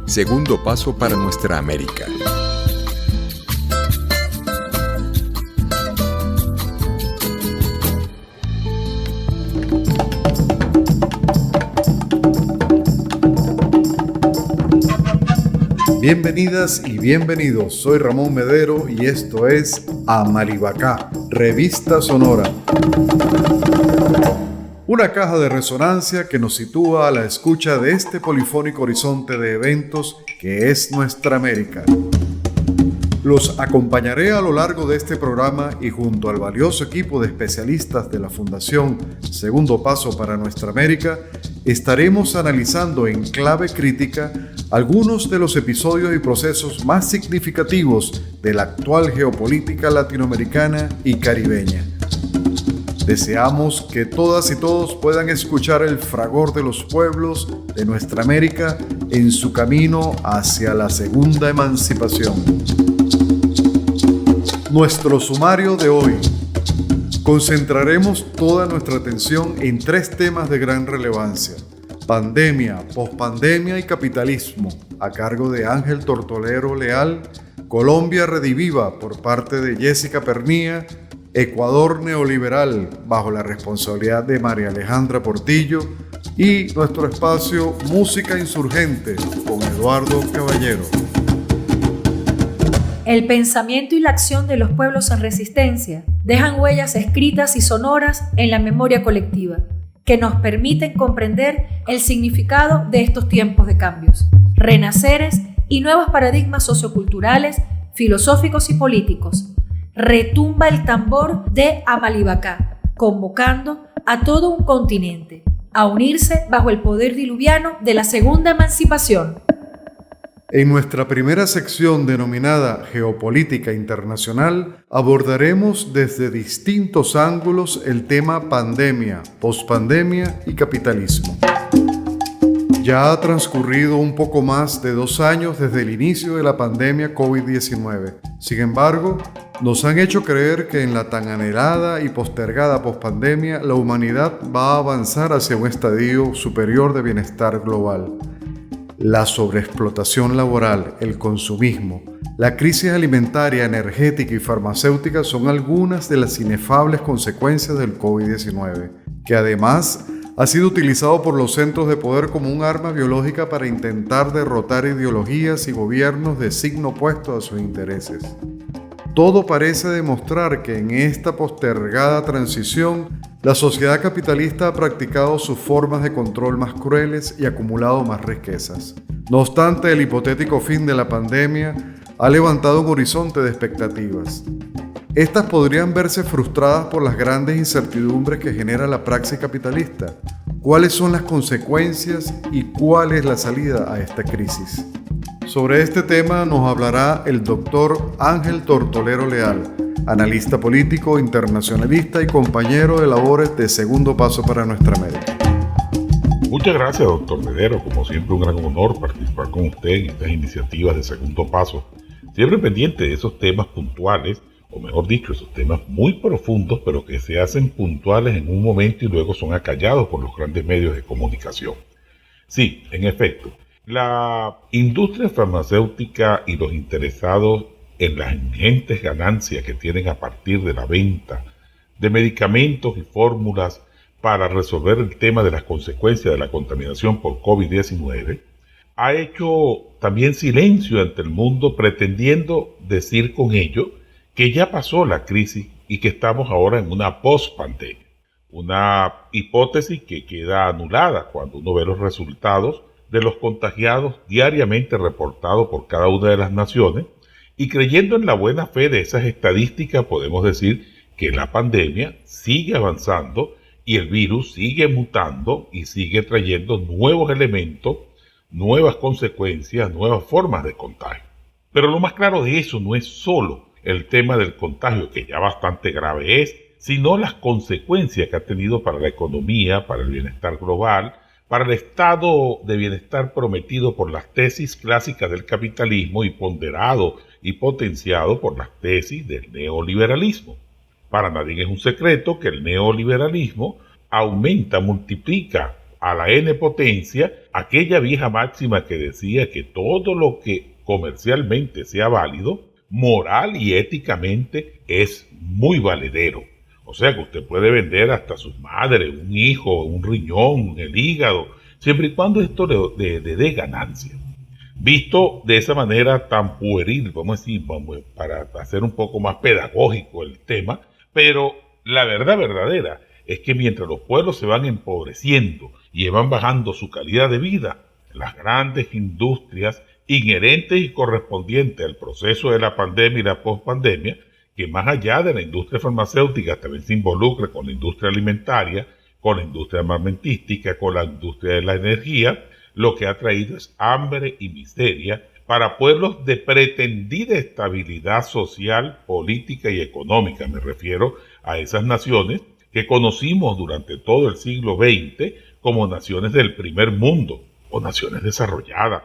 Segundo paso para nuestra América. Bienvenidas y bienvenidos, soy Ramón Medero y esto es Amalibacá, Revista Sonora. Una caja de resonancia que nos sitúa a la escucha de este polifónico horizonte de eventos que es nuestra América. Los acompañaré a lo largo de este programa y junto al valioso equipo de especialistas de la Fundación Segundo Paso para Nuestra América, estaremos analizando en clave crítica algunos de los episodios y procesos más significativos de la actual geopolítica latinoamericana y caribeña. Deseamos que todas y todos puedan escuchar el fragor de los pueblos de nuestra América en su camino hacia la segunda emancipación. Nuestro sumario de hoy. Concentraremos toda nuestra atención en tres temas de gran relevancia: pandemia, pospandemia y capitalismo, a cargo de Ángel Tortolero Leal; Colombia Rediviva, por parte de Jessica Pernía; Ecuador Neoliberal, bajo la responsabilidad de María Alejandra Portillo; y nuestro espacio Música Insurgente, con Eduardo Caballero. El pensamiento y la acción de los pueblos en resistencia dejan huellas escritas y sonoras en la memoria colectiva, que nos permiten comprender el significado de estos tiempos de cambios, renaceres y nuevos paradigmas socioculturales, filosóficos y políticos. Retumba el tambor de Amalibacá, convocando a todo un continente a unirse bajo el poder diluviano de la segunda emancipación. En nuestra primera sección, denominada Geopolítica Internacional, abordaremos desde distintos ángulos el tema pandemia, pospandemia y capitalismo. Ya ha transcurrido un poco más de 2 años desde el inicio de la pandemia COVID-19. Sin embargo, nos han hecho creer que en la tan anhelada y postergada pospandemia, la humanidad va a avanzar hacia un estadio superior de bienestar global. La sobreexplotación laboral, el consumismo, la crisis alimentaria, energética y farmacéutica son algunas de las inefables consecuencias del COVID-19, que además ha sido utilizado por los centros de poder como un arma biológica para intentar derrotar ideologías y gobiernos de signo opuesto a sus intereses. Todo parece demostrar que en esta postergada transición, la sociedad capitalista ha practicado sus formas de control más crueles y acumulado más riquezas. No obstante, el hipotético fin de la pandemia ha levantado un horizonte de expectativas. Estas podrían verse frustradas por las grandes incertidumbres que genera la praxis capitalista. ¿Cuáles son las consecuencias y cuál es la salida a esta crisis? Sobre este tema nos hablará el doctor Ángel Tortolero Leal, analista político, internacionalista y compañero de labores de Segundo Paso para Nuestra América. Muchas gracias, doctor Medero. Como siempre, un gran honor participar con usted en estas iniciativas de Segundo Paso. Siempre pendiente de esos temas puntuales, o mejor dicho, esos temas muy profundos, pero que se hacen puntuales en un momento y luego son acallados por los grandes medios de comunicación. Sí, en efecto, la industria farmacéutica y los interesados en las ingentes ganancias que tienen a partir de la venta de medicamentos y fórmulas para resolver el tema de las consecuencias de la contaminación por COVID-19, ha hecho también silencio ante el mundo, pretendiendo decir con ello que ya pasó la crisis y que estamos ahora en una post-pandemia. Una hipótesis que queda anulada cuando uno ve los resultados de los contagiados diariamente reportados por cada una de las naciones, y creyendo en la buena fe de esas estadísticas podemos decir que la pandemia sigue avanzando y el virus sigue mutando y sigue trayendo nuevos elementos, nuevas consecuencias, nuevas formas de contagio. Pero lo más claro de eso no es solo el tema del contagio, que ya bastante grave es, sino las consecuencias que ha tenido para la economía, para el bienestar global, para el estado de bienestar prometido por las tesis clásicas del capitalismo y ponderado y potenciado por las tesis del neoliberalismo. Para nadie es un secreto que el neoliberalismo aumenta, multiplica a la n potencia aquella vieja máxima que decía que todo lo que comercialmente sea válido, moral y éticamente es muy valedero. O sea que usted puede vender hasta su madre, un hijo, un riñón, el hígado, siempre y cuando esto le dé ganancia. Visto de esa manera tan pueril, vamos a decir, para hacer un poco más pedagógico el tema, pero la verdad verdadera es que mientras los pueblos se van empobreciendo y van bajando su calidad de vida, las grandes industrias inherentes y correspondientes al proceso de la pandemia y la pospandemia, que más allá de la industria farmacéutica también se involucra con la industria alimentaria, con la industria armamentística, con la industria de la energía, lo que ha traído es hambre y miseria para pueblos de pretendida estabilidad social, política y económica. Me refiero a esas naciones que conocimos durante todo el siglo XX como naciones del primer mundo o naciones desarrolladas.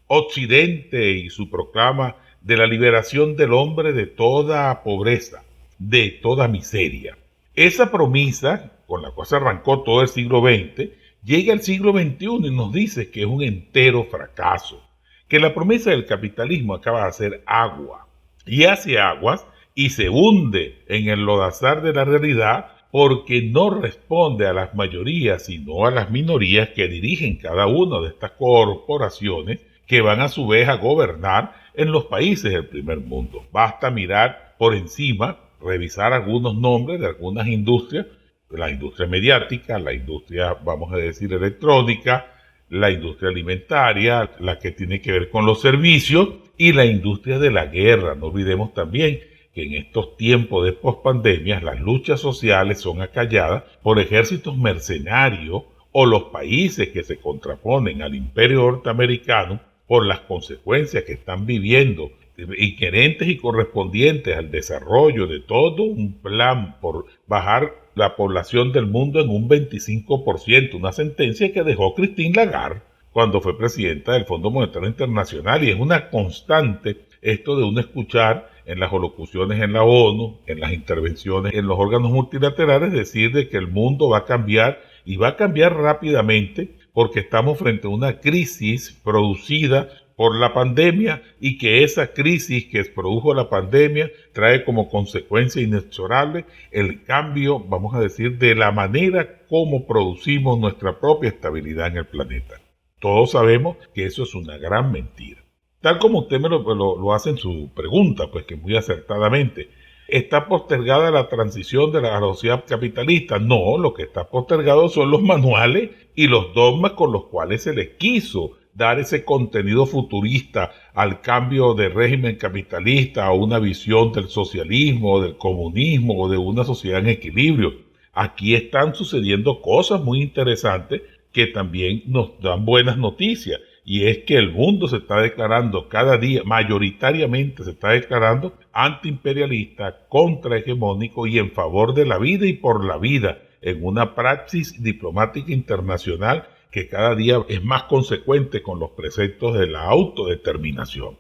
Occidente y su proclama de la liberación del hombre de toda pobreza, de toda miseria. Esa promesa, con la cual se arrancó todo el siglo XX, llega al siglo XXI y nos dice que es un entero fracaso, que la promesa del capitalismo acaba de hacer agua, y hace aguas y se hunde en el lodazar de la realidad porque no responde a las mayorías, sino a las minorías que dirigen cada una de estas corporaciones que van a su vez a gobernar en los países del primer mundo. Basta mirar por encima, revisar algunos nombres de algunas industrias, la industria mediática, la industria, vamos a decir, electrónica, la industria alimentaria, la que tiene que ver con los servicios y la industria de la guerra. No olvidemos también que en estos tiempos de pospandemias las luchas sociales son acalladas por ejércitos mercenarios o los países que se contraponen al imperio norteamericano por las consecuencias que están viviendo, inherentes y correspondientes al desarrollo de todo un plan por bajar la población del mundo en un 25%, una sentencia que dejó Christine Lagarde cuando fue presidenta del Fondo Monetario Internacional, y es una constante esto de uno escuchar en las alocuciones en la ONU, en las intervenciones en los órganos multilaterales, decir de que el mundo va a cambiar y va a cambiar rápidamente porque estamos frente a una crisis producida por la pandemia y que esa crisis que produjo la pandemia trae como consecuencia inexorable el cambio, vamos a decir, de la manera como producimos nuestra propia estabilidad en el planeta. Todos sabemos que eso es una gran mentira. Tal como usted me lo hace en su pregunta, pues que muy acertadamente, ¿está postergada la transición de la sociedad capitalista? No, lo que está postergado son los manuales y los dogmas con los cuales se les quiso dar ese contenido futurista al cambio de régimen capitalista a una visión del socialismo, del comunismo o de una sociedad en equilibrio. Aquí están sucediendo cosas muy interesantes que también nos dan buenas noticias, y es que el mundo se está declarando cada día, mayoritariamente se está declarando antiimperialista, contrahegemónico y en favor de la vida y por la vida, en una praxis diplomática internacional que cada día es más consecuente con los preceptos de la autodeterminación.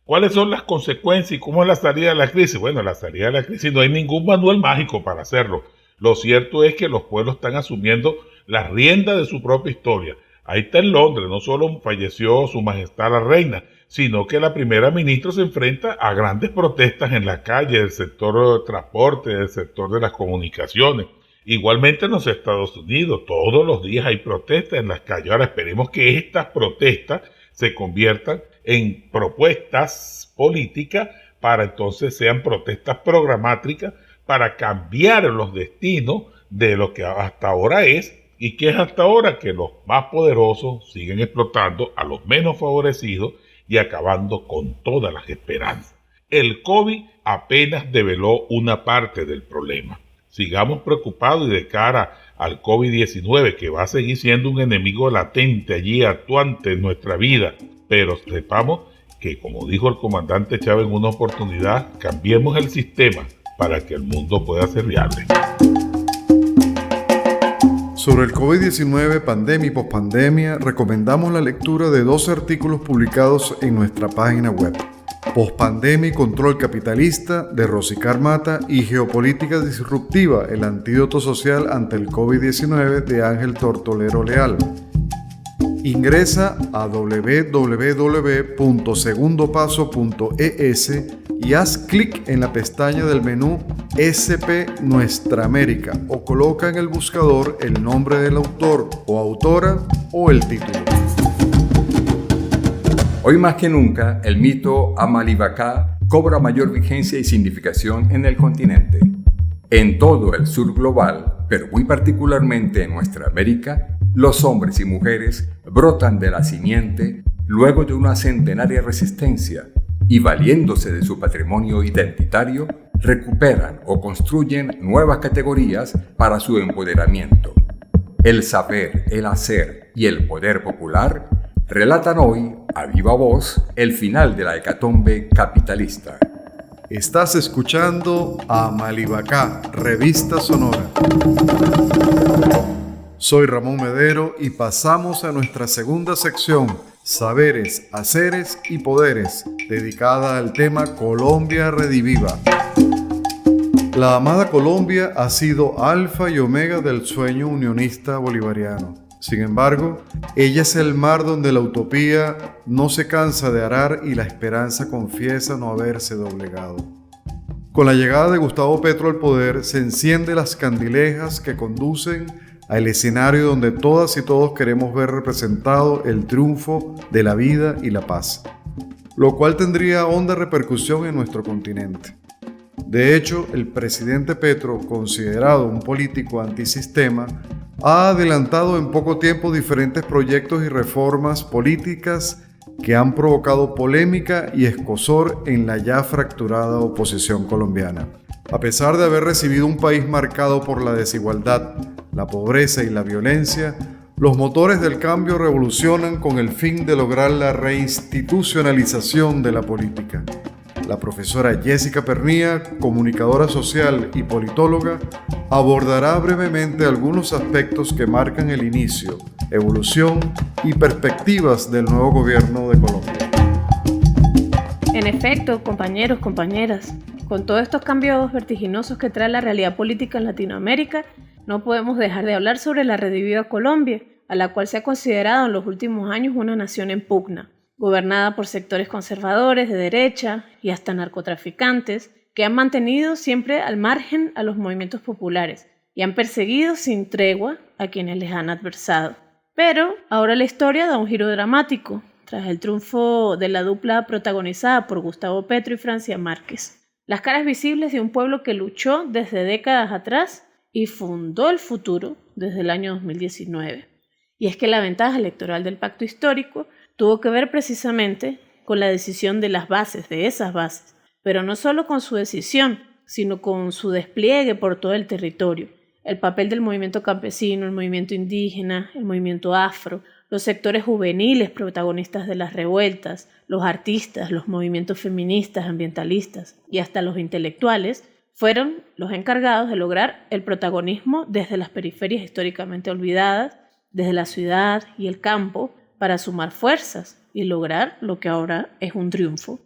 ¿Cuáles son las consecuencias y cómo es la salida de la crisis? Bueno, la salida de la crisis no hay ningún manual mágico para hacerlo. Lo cierto es que los pueblos están asumiendo las riendas de su propia historia. Ahí está en Londres, no solo falleció su majestad la reina, sino que la primera ministra se enfrenta a grandes protestas en la calle del sector del transporte, del sector de las comunicaciones. Igualmente en los Estados Unidos, todos los días hay protestas en las calles. Ahora esperemos que estas protestas se conviertan en propuestas políticas para entonces sean protestas programáticas para cambiar los destinos de lo que hasta ahora es. ¿Y qué es hasta ahora? Que los más poderosos siguen explotando a los menos favorecidos y acabando con todas las esperanzas. El COVID apenas develó una parte del problema. Sigamos preocupados y de cara al COVID-19, que va a seguir siendo un enemigo latente allí actuante en nuestra vida. Pero sepamos que, como dijo el comandante Chávez en una oportunidad, cambiemos el sistema para que el mundo pueda ser viable. Sobre el COVID-19, pandemia y pospandemia, recomendamos la lectura de 12 artículos publicados en nuestra página web. Pospandemia y control capitalista de Rosicar Mata y Geopolítica disruptiva, el antídoto social ante el COVID-19 de Ángel Tortolero Leal. Ingresa a www.segundopaso.es y haz clic en la pestaña del menú SP Nuestra América o coloca en el buscador el nombre del autor o autora o el título. Hoy más que nunca, el mito Amalibacá cobra mayor vigencia y significación en el continente. En todo el sur global, pero muy particularmente en nuestra América, los hombres y mujeres brotan de la simiente luego de una centenaria resistencia y, valiéndose de su patrimonio identitario, recuperan o construyen nuevas categorías para su empoderamiento. El saber, el hacer y el poder popular relatan hoy, a viva voz, el final de la hecatombe capitalista. Estás escuchando Amalibacá, Revista Sonora. Soy Ramón Medero y pasamos a nuestra segunda sección, Saberes, Haceres y Poderes, dedicada al tema Colombia Rediviva. La amada Colombia ha sido alfa y omega del sueño unionista bolivariano. Sin embargo, ella es el mar donde la utopía no se cansa de arar y la esperanza confiesa no haberse doblegado. Con la llegada de Gustavo Petro al poder, se encienden las candilejas que conducen al escenario donde todas y todos queremos ver representado el triunfo de la vida y la paz, lo cual tendría honda repercusión en nuestro continente. De hecho, el presidente Petro, considerado un político antisistema, ha adelantado en poco tiempo diferentes proyectos y reformas políticas que han provocado polémica y escozor en la ya fracturada oposición colombiana. A pesar de haber recibido un país marcado por la desigualdad, la pobreza y la violencia, los motores del cambio revolucionan con el fin de lograr la reinstitucionalización de la política. La profesora Jessica Pernía, comunicadora social y politóloga, abordará brevemente algunos aspectos que marcan el inicio, evolución y perspectivas del nuevo gobierno de Colombia. En efecto, compañeros, compañeras, con todos estos cambios vertiginosos que trae la realidad política en Latinoamérica, no podemos dejar de hablar sobre la redivida Colombia, a la cual se ha considerado en los últimos años una nación en pugna, gobernada por sectores conservadores de derecha y hasta narcotraficantes, que han mantenido siempre al margen a los movimientos populares y han perseguido sin tregua a quienes les han adversado. Pero ahora la historia da un giro dramático, tras el triunfo de la dupla protagonizada por Gustavo Petro y Francia Márquez. Las caras visibles de un pueblo que luchó desde décadas atrás y fundó el futuro desde el año 2019. Y es que la ventaja electoral del pacto histórico tuvo que ver precisamente con la decisión de las bases, de esas bases, pero no solo con su decisión, sino con su despliegue por todo el territorio. El papel del movimiento campesino, el movimiento indígena, el movimiento afro, los sectores juveniles protagonistas de las revueltas, los artistas, los movimientos feministas, ambientalistas y hasta los intelectuales fueron los encargados de lograr el protagonismo desde las periferias históricamente olvidadas, desde la ciudad y el campo, para sumar fuerzas y lograr lo que ahora es un triunfo.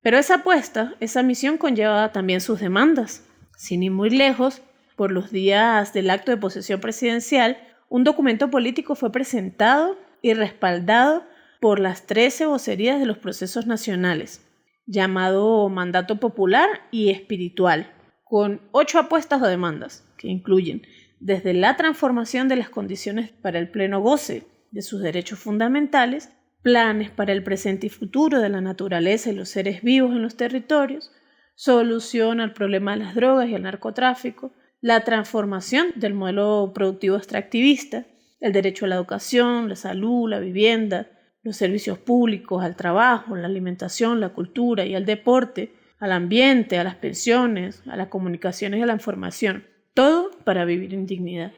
Pero esa apuesta, esa misión conlleva también sus demandas. Sin ir muy lejos, por los días del acto de posesión presidencial, un documento político fue presentado y respaldado por las 13 vocerías de los procesos nacionales, llamado Mandato Popular y Espiritual, con 8 apuestas o demandas, que incluyen desde la transformación de las condiciones para el pleno goce de sus derechos fundamentales, planes para el presente y futuro de la naturaleza y los seres vivos en los territorios, solución al problema de las drogas y el narcotráfico, la transformación del modelo productivo extractivista, el derecho a la educación, la salud, la vivienda, los servicios públicos, al trabajo, la alimentación, la cultura y al deporte, al ambiente, a las pensiones, a las comunicaciones y a la información, todo para vivir en dignidad.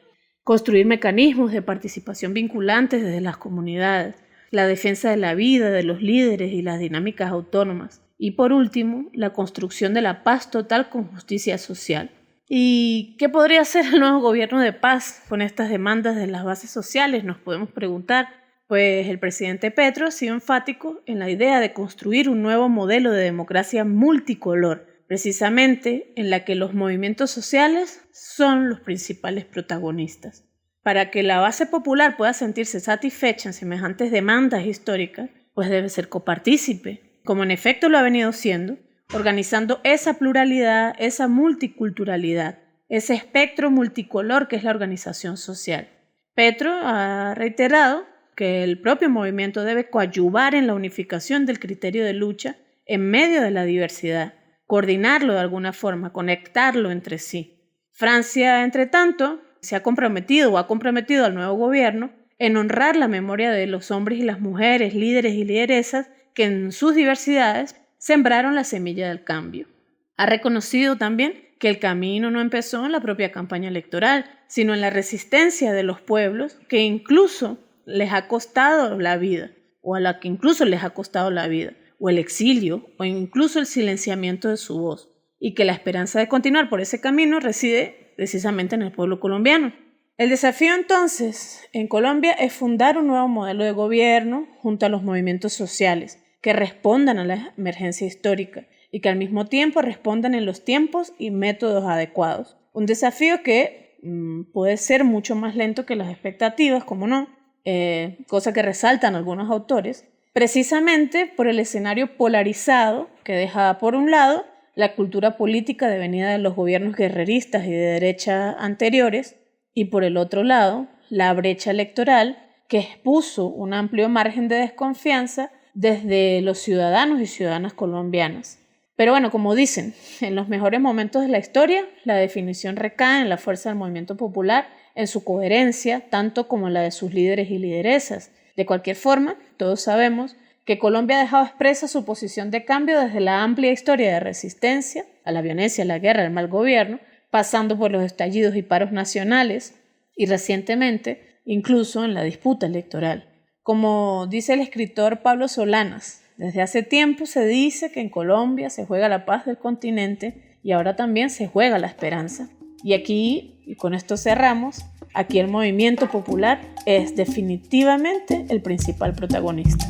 Construir mecanismos de participación vinculantes desde las comunidades, la defensa de la vida de los líderes y las dinámicas autónomas, y por último, la construcción de la paz total con justicia social. ¿Y qué podría hacer el nuevo gobierno de paz con estas demandas de las bases sociales? Nos podemos preguntar. pues el presidente Petro ha sido enfático en la idea de construir un nuevo modelo de democracia multicolor, precisamente en la que los movimientos sociales son los principales protagonistas. Para que la base popular pueda sentirse satisfecha en semejantes demandas históricas, pues debe ser copartícipe, como en efecto lo ha venido siendo, organizando esa pluralidad, esa multiculturalidad, ese espectro multicolor que es la organización social. Petro ha reiterado que el propio movimiento debe coadyuvar en la unificación del criterio de lucha en medio de la diversidad, coordinarlo de alguna forma, conectarlo entre sí. Francia, entre tanto, se ha comprometido al nuevo gobierno en honrar la memoria de los hombres y las mujeres, líderes y lideresas que en sus diversidades sembraron la semilla del cambio. Ha reconocido también que el camino no empezó en la propia campaña electoral, sino en la resistencia de los pueblos que incluso les ha costado la vida, o a la que incluso les ha costado la vida, o el exilio, o incluso el silenciamiento de su voz, y que la esperanza de continuar por ese camino reside precisamente en el pueblo colombiano. El desafío entonces en Colombia es fundar un nuevo modelo de gobierno junto a los movimientos sociales que respondan a la emergencia histórica y que al mismo tiempo respondan en los tiempos y métodos adecuados. Un desafío que puede ser mucho más lento que las expectativas, como no, cosa que resaltan algunos autores, precisamente por el escenario polarizado que deja por un lado la cultura política devenida de los gobiernos guerreristas y de derecha anteriores y por el otro lado la brecha electoral que expuso un amplio margen de desconfianza desde los ciudadanos y ciudadanas colombianas. Pero bueno, como dicen, en los mejores momentos de la historia, la definición recae en la fuerza del movimiento popular, en su coherencia, tanto como la de sus líderes y lideresas. De cualquier forma, todos sabemos que Colombia ha dejado expresa su posición de cambio desde la amplia historia de resistencia a la violencia, a la guerra, al mal gobierno, pasando por los estallidos y paros nacionales y recientemente incluso en la disputa electoral. Como dice el escritor Pablo Solanas, desde hace tiempo se dice que en Colombia se juega la paz del continente y ahora también se juega la esperanza. Y aquí, y con esto cerramos, aquí el movimiento popular es definitivamente el principal protagonista.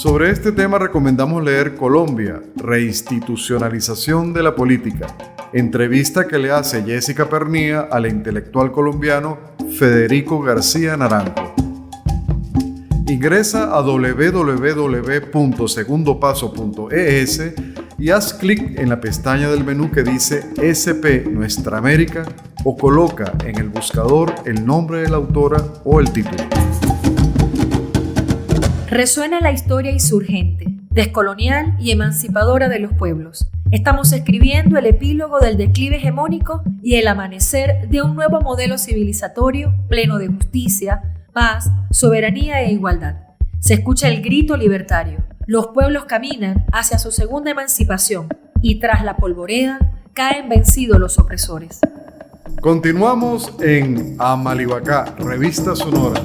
Sobre este tema recomendamos leer Colombia, reinstitucionalización de la política, entrevista que le hace Jessica Pernía al intelectual colombiano Federico García Naranjo. Ingresa a www.segundopaso.es y haz clic en la pestaña del menú que dice SP Nuestra América o coloca en el buscador el nombre de la autora o el título. Resuena la historia insurgente, descolonial y emancipadora de los pueblos. Estamos escribiendo el epílogo del declive hegemónico y el amanecer de un nuevo modelo civilizatorio pleno de justicia, paz, soberanía e igualdad. Se escucha el grito libertario. Los pueblos caminan hacia su segunda emancipación y tras la polvoreda caen vencidos los opresores. Continuamos en Amalibacá, Revista Sonora.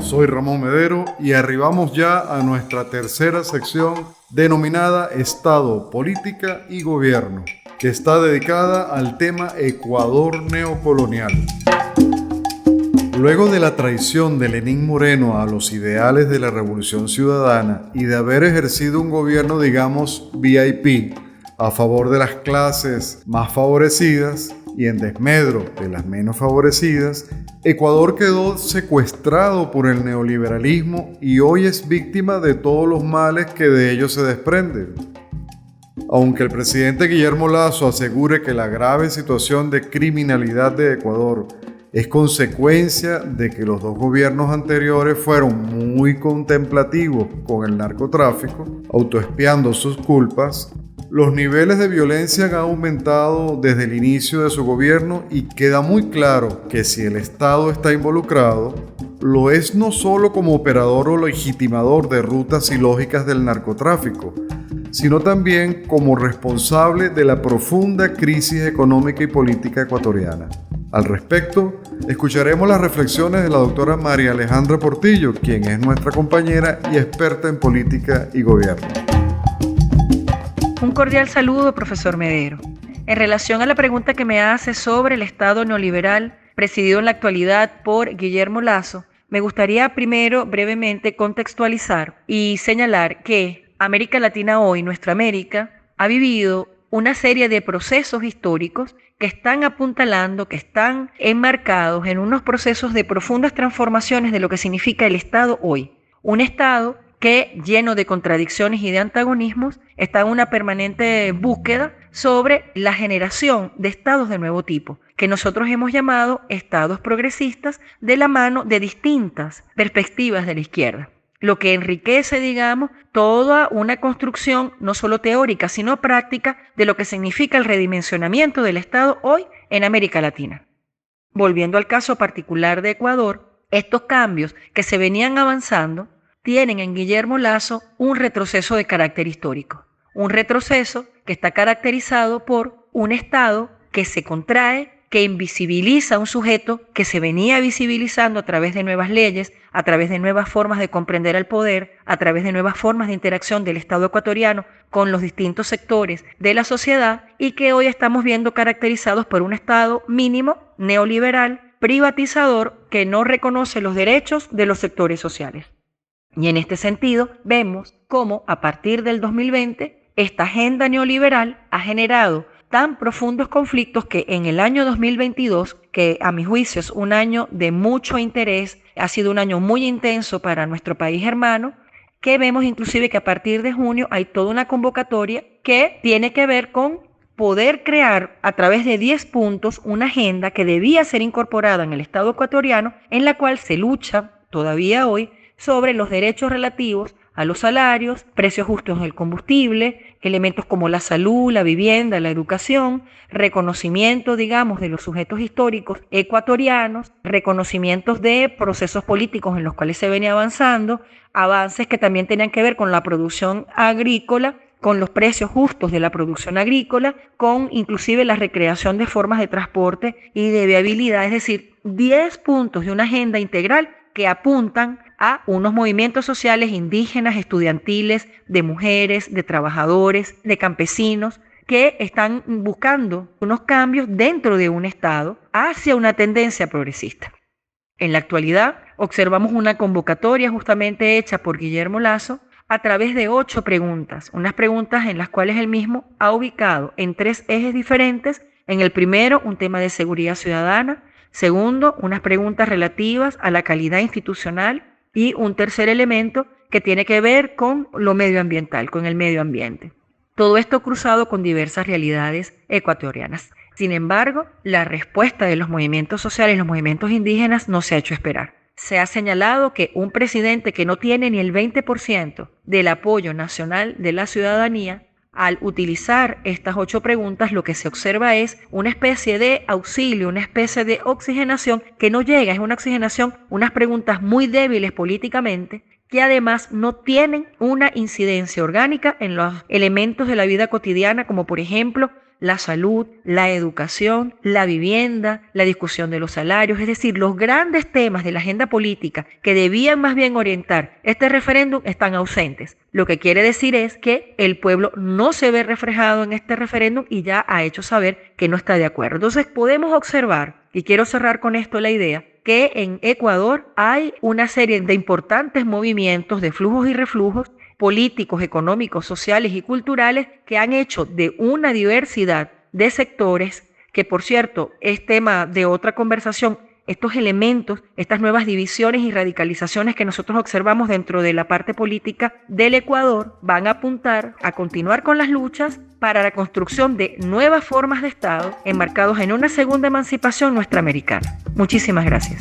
Soy Ramón Medero y arribamos ya a nuestra tercera sección denominada Estado, Política y Gobierno, que está dedicada al tema Ecuador neocolonial. Luego de la traición de Lenín Moreno a los ideales de la Revolución Ciudadana y de haber ejercido un gobierno, digamos, VIP, a favor de las clases más favorecidas y en desmedro de las menos favorecidas, Ecuador quedó secuestrado por el neoliberalismo y hoy es víctima de todos los males que de ello se desprenden. Aunque el presidente Guillermo Lasso asegure que la grave situación de criminalidad de Ecuador es consecuencia de que los dos gobiernos anteriores fueron muy contemplativos con el narcotráfico, autoexpiando sus culpas, los niveles de violencia han aumentado desde el inicio de su gobierno y queda muy claro que si el Estado está involucrado, lo es no solo como operador o legitimador de rutas y lógicas del narcotráfico, sino también como responsable de la profunda crisis económica y política ecuatoriana. Al respecto, escucharemos las reflexiones de la doctora María Alejandra Portillo, quien es nuestra compañera y experta en política y gobierno. Un cordial saludo, profesor Medero. En relación a la pregunta que me hace sobre el Estado neoliberal, presidido en la actualidad por Guillermo Lasso, me gustaría primero brevemente contextualizar y señalar que América Latina hoy, nuestra América, ha vivido una serie de procesos históricos que están apuntalando, que están enmarcados en unos procesos de profundas transformaciones de lo que significa el Estado hoy. Un Estado que, lleno de contradicciones y de antagonismos, está en una permanente búsqueda sobre la generación de estados de nuevo tipo, que nosotros hemos llamado estados progresistas de la mano de distintas perspectivas de la izquierda. Lo que enriquece, digamos, toda una construcción no solo teórica, sino práctica de lo que significa el redimensionamiento del Estado hoy en América Latina. Volviendo al caso particular de Ecuador, estos cambios que se venían avanzando tienen en Guillermo Lasso un retroceso de carácter histórico. Un retroceso que está caracterizado por un Estado que se contrae, que invisibiliza a un sujeto que se venía visibilizando a través de nuevas leyes, a través de nuevas formas de comprender el poder, a través de nuevas formas de interacción del Estado ecuatoriano con los distintos sectores de la sociedad y que hoy estamos viendo caracterizados por un Estado mínimo, neoliberal, privatizador, que no reconoce los derechos de los sectores sociales. Y en este sentido, vemos cómo a partir del 2020, esta agenda neoliberal ha generado tan profundos conflictos que en el año 2022, que a mi juicio es un año de mucho interés, ha sido un año muy intenso para nuestro país hermano, que vemos inclusive que a partir de junio hay toda una convocatoria que tiene que ver con poder crear a través de 10 puntos una agenda que debía ser incorporada en el Estado ecuatoriano, en la cual se lucha todavía hoy sobre los derechos relativos a los salarios, precios justos en el combustible, elementos como la salud, la vivienda, la educación, reconocimiento, digamos, de los sujetos históricos ecuatorianos, reconocimientos de procesos políticos en los cuales se venía avanzando, avances que también tenían que ver con la producción agrícola, con los precios justos de la producción agrícola, con inclusive la recreación de formas de transporte y de viabilidad, es decir, 10 puntos de una agenda integral que apuntan a unos movimientos sociales indígenas, estudiantiles, de mujeres, de trabajadores, de campesinos, que están buscando unos cambios dentro de un Estado hacia una tendencia progresista. En la actualidad, observamos una convocatoria justamente hecha por Guillermo Lasso a través de 8 preguntas, unas preguntas en las cuales él mismo ha ubicado en 3 ejes diferentes. En el primero, un tema de seguridad ciudadana. Segundo, unas preguntas relativas a la calidad institucional y un tercer elemento que tiene que ver con lo medioambiental, con el medio ambiente. Todo esto cruzado con diversas realidades ecuatorianas. Sin embargo, la respuesta de los movimientos sociales y los movimientos indígenas no se ha hecho esperar. Se ha señalado que un presidente que no tiene ni el 20% del apoyo nacional de la ciudadanía, al utilizar estas 8 preguntas, lo que se observa es una especie de auxilio, una especie de oxigenación que no llega, es una oxigenación, unas preguntas muy débiles políticamente, que además no tienen una incidencia orgánica en los elementos de la vida cotidiana, como por ejemplo la salud, la educación, la vivienda, la discusión de los salarios, es decir, los grandes temas de la agenda política que debían más bien orientar este referéndum están ausentes. Lo que quiere decir es que el pueblo no se ve reflejado en este referéndum y ya ha hecho saber que no está de acuerdo. Entonces podemos observar, y quiero cerrar con esto la idea, que en Ecuador hay una serie de importantes movimientos de flujos y reflujos políticos, económicos, sociales y culturales que han hecho de una diversidad de sectores, que por cierto es tema de otra conversación, estos elementos, estas nuevas divisiones y radicalizaciones que nosotros observamos dentro de la parte política del Ecuador van a apuntar a continuar con las luchas para la construcción de nuevas formas de Estado enmarcados en una segunda emancipación nuestra-americana. Muchísimas gracias.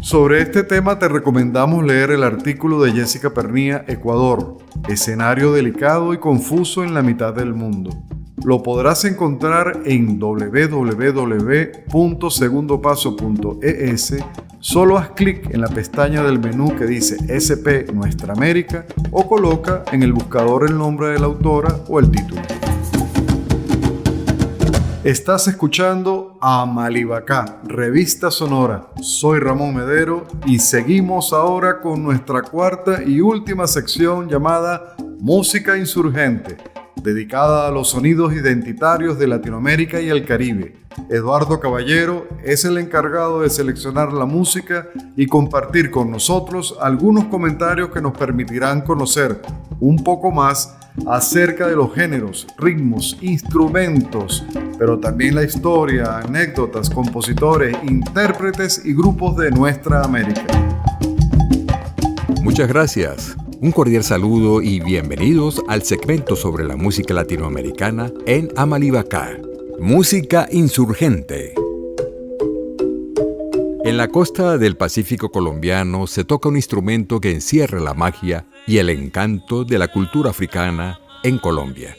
Sobre este tema te recomendamos leer el artículo de Jessica Pernía, Ecuador, escenario delicado y confuso en la mitad del mundo. Lo podrás encontrar en www.segundopaso.es. Solo haz clic en la pestaña del menú que dice SP Nuestra América o coloca en el buscador el nombre de la autora o el título. Estás escuchando Amalibacá, Revista Sonora. Soy Ramón Medero y seguimos ahora con nuestra cuarta y última sección llamada Música Insurgente, dedicada a los sonidos identitarios de Latinoamérica y el Caribe. Eduardo Caballero es el encargado de seleccionar la música y compartir con nosotros algunos comentarios que nos permitirán conocer un poco más acerca de los géneros, ritmos, instrumentos, pero también la historia, anécdotas, compositores, intérpretes y grupos de nuestra América. Muchas gracias. Un cordial saludo y bienvenidos al segmento sobre la música latinoamericana en Amalibacá, música insurgente. En la costa del Pacífico colombiano se toca un instrumento que encierra la magia y el encanto de la cultura africana en Colombia.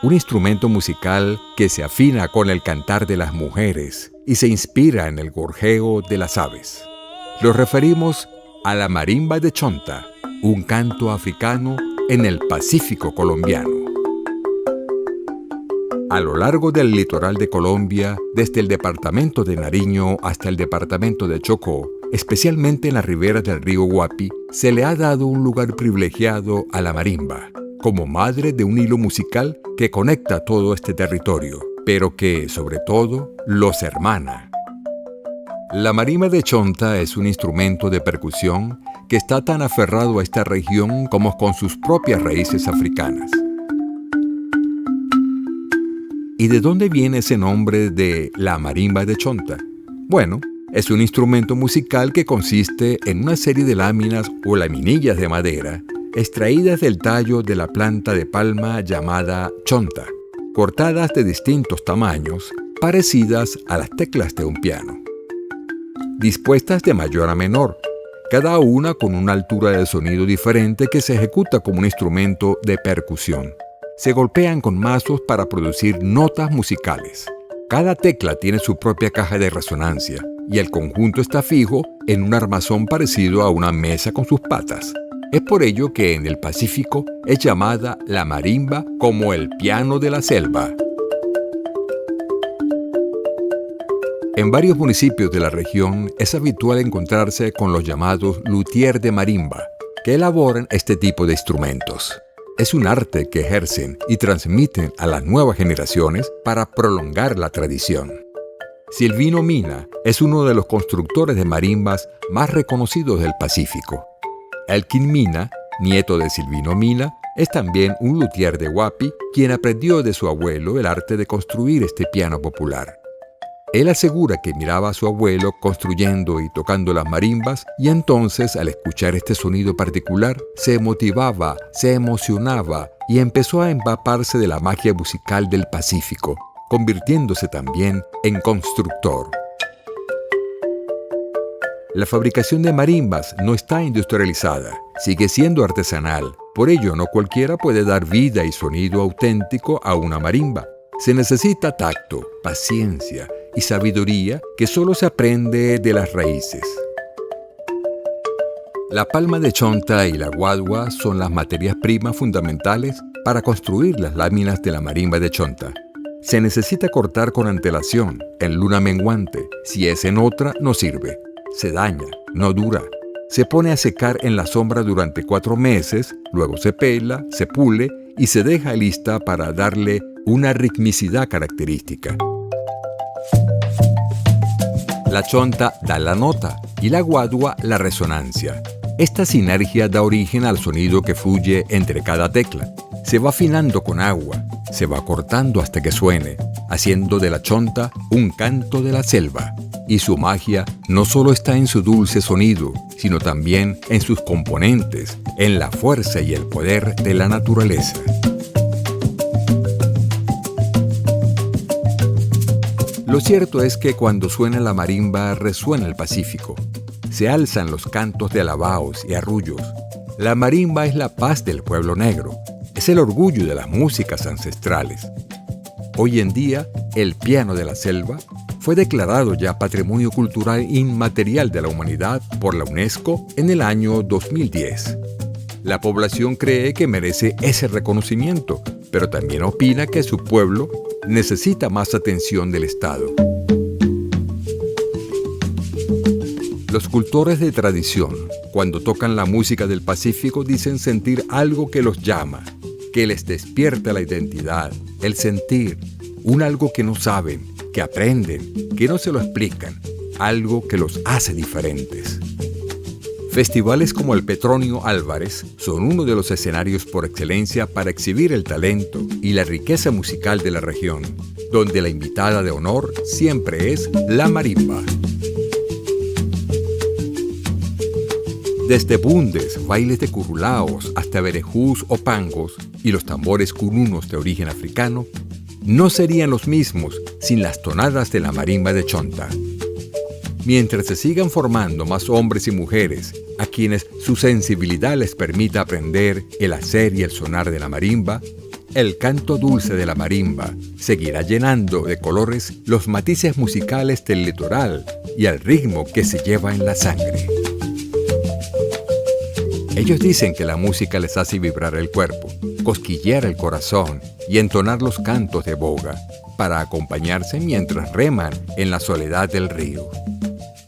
Un instrumento musical que se afina con el cantar de las mujeres y se inspira en el gorjeo de las aves. Nos referimos a la marimba de Chonta, un canto africano en el Pacífico colombiano. A lo largo del litoral de Colombia, desde el departamento de Nariño hasta el departamento de Chocó, especialmente en la ribera del río Guapi, se le ha dado un lugar privilegiado a la marimba, como madre de un hilo musical que conecta todo este territorio, pero que, sobre todo, los hermana. La marimba de Chonta es un instrumento de percusión que está tan aferrado a esta región como con sus propias raíces africanas. ¿Y de dónde viene ese nombre de la marimba de Chonta? Bueno, es un instrumento musical que consiste en una serie de láminas o laminillas de madera extraídas del tallo de la planta de palma llamada chonta, cortadas de distintos tamaños, parecidas a las teclas de un piano. Dispuestas de mayor a menor, cada una con una altura de sonido diferente que se ejecuta como un instrumento de percusión. Se golpean con mazos para producir notas musicales. Cada tecla tiene su propia caja de resonancia y el conjunto está fijo en un armazón parecido a una mesa con sus patas. Es por ello que en el Pacífico es llamada la marimba como el piano de la selva. En varios municipios de la región es habitual encontrarse con los llamados luthier de marimba, que elaboran este tipo de instrumentos. Es un arte que ejercen y transmiten a las nuevas generaciones para prolongar la tradición. Silvino Mina es uno de los constructores de marimbas más reconocidos del Pacífico. Elkin Mina, nieto de Silvino Mina, es también un luthier de Guapi, quien aprendió de su abuelo el arte de construir este piano popular. Él asegura que miraba a su abuelo construyendo y tocando las marimbas y entonces, al escuchar este sonido particular, se motivaba, se emocionaba y empezó a empaparse de la magia musical del Pacífico, convirtiéndose también en constructor. La fabricación de marimbas no está industrializada, sigue siendo artesanal. Por ello, no cualquiera puede dar vida y sonido auténtico a una marimba. Se necesita tacto, paciencia y sabiduría que solo se aprende de las raíces. La palma de chonta y la guadua son las materias primas fundamentales para construir las láminas de la marimba de chonta. Se necesita cortar con antelación, en luna menguante. Si es en otra, no sirve. Se daña, no dura. Se pone a secar en la sombra durante 4 meses, luego se pela, se pule y se deja lista para darle una ritmicidad característica. La chonta da la nota y la guadua la resonancia. Esta sinergia da origen al sonido que fluye entre cada tecla. Se va afinando con agua, se va cortando hasta que suene, haciendo de la chonta un canto de la selva. Y su magia no solo está en su dulce sonido, sino también en sus componentes, en la fuerza y el poder de la naturaleza. Lo cierto es que cuando suena la marimba resuena el Pacífico. Se alzan los cantos de alabaos y arrullos. La marimba es la paz del pueblo negro. Es el orgullo de las músicas ancestrales. Hoy en día, el piano de la selva fue declarado ya Patrimonio Cultural Inmaterial de la Humanidad por la UNESCO en el año 2010. La población cree que merece ese reconocimiento, pero también opina que su pueblo necesita más atención del Estado. Los cultores de tradición, cuando tocan la música del Pacífico, dicen sentir algo que los llama. que les despierta la identidad, el sentir, un algo que no saben, que aprenden, que no se lo explican, algo que los hace diferentes. Festivales como el Petronio Álvarez son uno de los escenarios por excelencia para exhibir el talento y la riqueza musical de la región, donde la invitada de honor siempre es la marimba. Desde bundes, bailes de currulaos hasta berejús o pangos y los tambores curunos de origen africano, no serían los mismos sin las tonadas de la marimba de Chonta. Mientras se sigan formando más hombres y mujeres a quienes su sensibilidad les permita aprender el hacer y el sonar de la marimba, el canto dulce de la marimba seguirá llenando de colores los matices musicales del litoral y el ritmo que se lleva en la sangre. Ellos dicen que la música les hace vibrar el cuerpo, cosquillear el corazón y entonar los cantos de boga para acompañarse mientras reman en la soledad del río.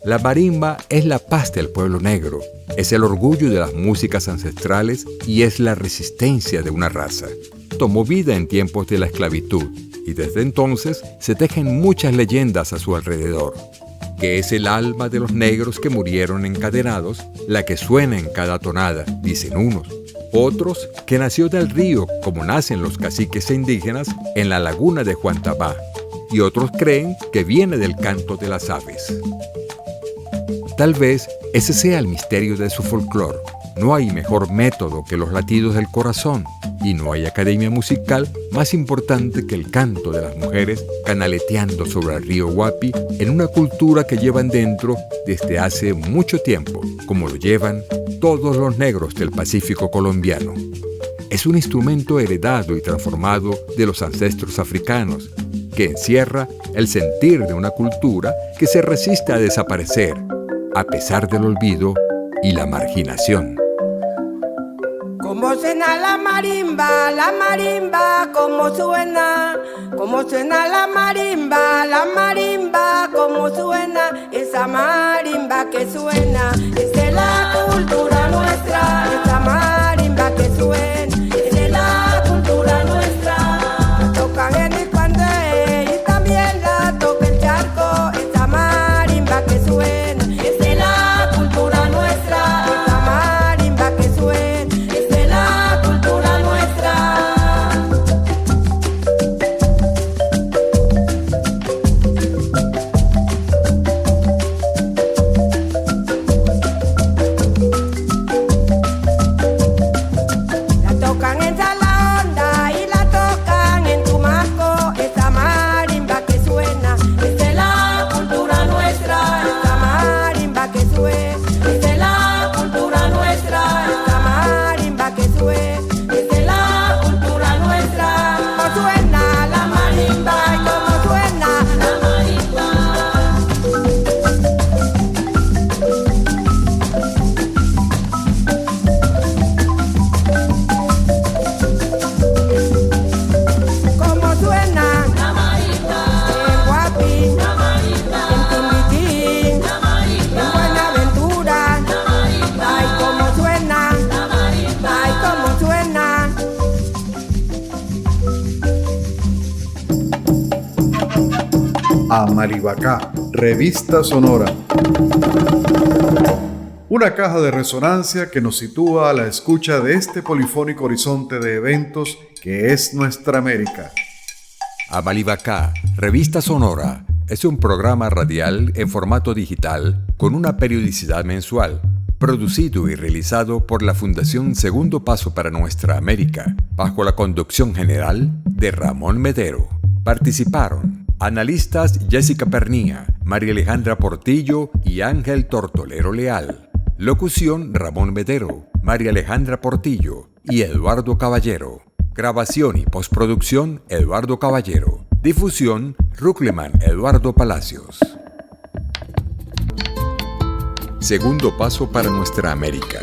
La marimba es la paz del pueblo negro, es el orgullo de las músicas ancestrales y es la resistencia de una raza. Tomó vida en tiempos de la esclavitud y desde entonces se tejen muchas leyendas a su alrededor, que es el alma de los negros que murieron encadenados, la que suena en cada tonada, dicen unos. Otros, que nació del río como nacen los caciques indígenas en la laguna de Juantabá, y otros creen que viene del canto de las aves. Tal vez ese sea el misterio de su folclore. No hay mejor método que los latidos del corazón y no hay academia musical más importante que el canto de las mujeres canaleteando sobre el río Guapi en una cultura que llevan dentro desde hace mucho tiempo, como lo llevan todos los negros del Pacífico colombiano. Es un instrumento heredado y transformado de los ancestros africanos que encierra el sentir de una cultura que se resiste a desaparecer a pesar del olvido y la marginación. Cómo suena la marimba, cómo suena la marimba, cómo suena, esa marimba que suena, es de la cultura nuestra, esa marimba que suena, es de la cultura nuestra, tocan en el Cuandé y también la toca el charco, esa marimba que suena, es de la cultura nuestra, esa marimba que suena. Amalibacá, Revista Sonora. Una caja de resonancia que nos sitúa a la escucha de este polifónico horizonte de eventos que es nuestra América. Amalibacá, Revista Sonora, es un programa radial en formato digital con una periodicidad mensual, producido y realizado por la Fundación Segundo Paso para Nuestra América, bajo la conducción general de Ramón Medero. Participaron analistas Jessica Pernía, María Alejandra Portillo y Ángel Tortolero Leal. Locución Ramón Medero, María Alejandra Portillo y Eduardo Caballero. Grabación y postproducción Eduardo Caballero. Difusión Ruckleman Eduardo Palacios. Segundo Paso para Nuestra América.